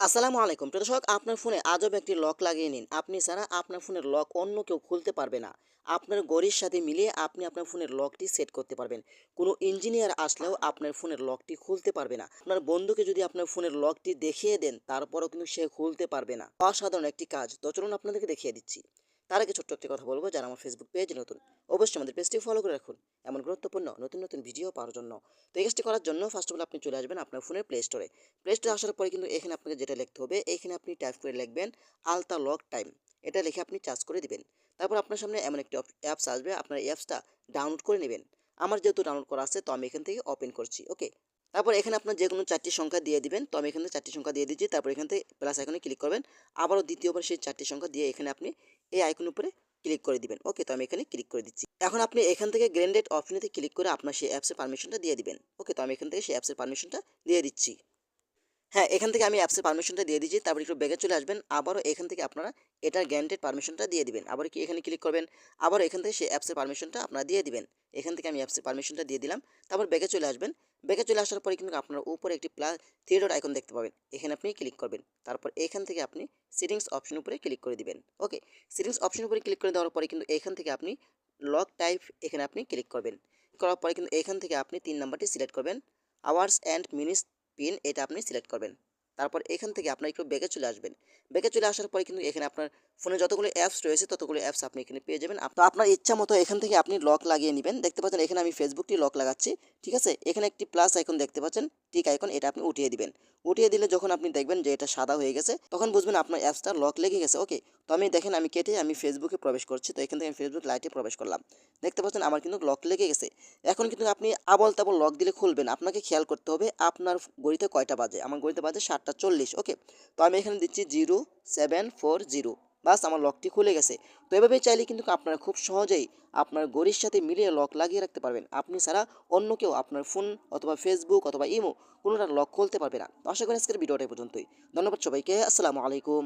আসসালামু আলাইকুম প্রিয় দর্শক, আপনার ফোনে আজব একটি লক লাগিয়ে নিন। আপনি ছাড়া আপনার ফোনের লক অন্য কেউ খুলতে পারবে না। আপনার ঘড়ির সাথে মিলিয়ে আপনি আপনার ফোনের লকটি সেট করতে পারবেন। কোনো ইঞ্জিনিয়ার আসলেও আপনার ফোনের লকটি খুলতে পারবে না। আপনার বন্ধুকে যদি আপনার ফোনের লকটি দেখিয়ে দেন, তারপরেও কিন্তু সে খুলতে পারবে না। অসাধারণ একটি কাজ, তো চলুন আপনাদেরকে দেখিয়ে দিচ্ছি। তার আগে ছোট্ট একটি কথা বলবো, যারা আমার ফেসবুক পেজ নতুন, অবশ্যই আমাদের পেজটি ফলো করে রাখুন এমন গুরুত্বপূর্ণ নতুন নতুন ভিডিও পাওয়ার জন্য। তো এই কাজটি করার জন্য ফার্স্ট অফ অল আপনি চলে আসবেন আপনার ফোনের প্লে স্টোরে। প্লে স্টোরে আসার পরে কিন্তু এখানে আপনাকে যেটা লিখতে হবে, এখানে আপনি টাইপ করে লিখবেন আলতা লক টাইম। এটা লিখে আপনি চার্জ করে দিবেন। তারপর আপনার সামনে এমন একটি অ্যাপস আসবে, আপনার অ্যাপসটা ডাউনলোড করে নেবেন। আমার যেহেতু ডাউনলোড করা আছে, তো আমি এখান থেকে ওপেন করছি। ওকে, তারপর এখানে আপনার যে কোনো চারটি সংখ্যা দিয়ে দিবেন। তো আমি এখানে চারটি সংখ্যা দিয়ে দিচ্ছি। তারপর এখান থেকে প্লাস আইকনে ক্লিক করবেন। আবারও দ্বিতীয়বার সেই চারটি সংখ্যা দিয়ে এখানে আপনি এই আইকনের উপরে ক্লিক করে দিবেন। ওকে, তো আমি এখানে ক্লিক করে দিচ্ছি। এখন আপনি এখান থেকে গ্র্যান্ডেড অপশনেতে ক্লিক করে আপনার সেই অ্যাপসের পারমিশনটা দিয়ে দিবেন। ওকে, তো আমি এখান থেকে সেই অ্যাপসের পারমিশনটা দিয়ে দিচ্ছি। হ্যাঁ, এখান থেকে আমি অ্যাপসের পারমিশনটা দিয়ে দিয়েছি। তারপর একটু ব্যাকে চলে আসবেন। আবারও এখান থেকে আপনারা এটার গ্র্যান্টেড পারমিশনটা দিয়ে দিবেন। আবার কি এখানে ক্লিক করবেন। আবারও এখান থেকে সেই অ্যাপসের পারমিশনটা আপনারা দিয়ে দিবেন। এখান থেকে আমি অ্যাপসের পারমিশনটা দিয়ে দিলাম। তারপর ব্যাকে চলে আসবেন। ব্যাকে চলে আসার পরে কিন্তু আপনার উপরে একটি প্লাস থ্রি ডট আইকন দেখতে পাবেন। এখানে আপনি ক্লিক করবেন। তারপর এখান থেকে আপনি সেটিংস অপশন উপরে ক্লিক করে দিবেন। ওকে, সেটিংস অপশন উপরে ক্লিক করে দেওয়ার পরে কিন্তু এখান থেকে আপনি লক টাইপ এখানে আপনি ক্লিক করবেন। করার পরে কিন্তু এখান থেকে আপনি ৩ নাম্বারটি সিলেক্ট করবেন। আওয়ার্স অ্যান্ড মিনিটস পিন এটা আপনি সিলেক্ট করবেন। তারপর এখান থেকে আপনার একটু ব্যাকে চলে আসবেন। ব্যাকে চলে আসার পরে কিন্তু এখানে আপনার ফোনে যতগুলো অ্যাপস রয়েছে ততগুলো অ্যাপস আপনি এখানে পেয়ে যাবেন। তো আপনার ইচ্ছা মতো এখান থেকে আপনি লক লাগিয়ে নেবেন। দেখতে পাচ্ছেন এখানে আমি ফেসবুকটি লক লাগাচ্ছি। ঠিক আছে, এখানে একটি প্লাস আইকন দেখতে পাচ্ছেন, টিক আইকন, এটা আপনি উঠিয়ে দিবেন। উঠিয়ে দিলে যখন আপনি দেখবেন যে এটা সাদা হয়ে গেছে, তখন বুঝবেন আপনার অ্যাপসটা লক লেগে গেছে। ওকে, তো আমি দেখেন আমি কেটে আমি ফেসবুকে প্রবেশ করছি। তো এখান থেকে আমি ফেসবুক লাইটে প্রবেশ করলাম। দেখতে পাচ্ছেন আমার কিন্তু লক লেগে গেছে। এখন কিন্তু আপনি আবল তাবল লক দিলে খুলবেন। আপনাকে খেয়াল করতে হবে আপনার ঘড়িতে কয়টা বাজে। আমার ঘড়িতে বাজে 7টা 40। ওকে, তো আমি এখানে দিচ্ছি 0740। বাস, আমার লকটি খুলে গেছে। তো এভাবেই চাইলে কিন্তু আপনারা খুব সহজেই আপনার ঘড়ির সাথে মিলিয়ে লক লাগিয়ে রাখতে পারবেন। আপনি ছাড়া অন্য কেউ আপনার ফোন অথবা ফেসবুক অথবা ইমো কোনোটা লক খুলতে পারবে না। তো আশা করি আজকের ভিডিওটা এই পর্যন্তই। ধন্যবাদ সবাইকে। আসসালামু আলাইকুম।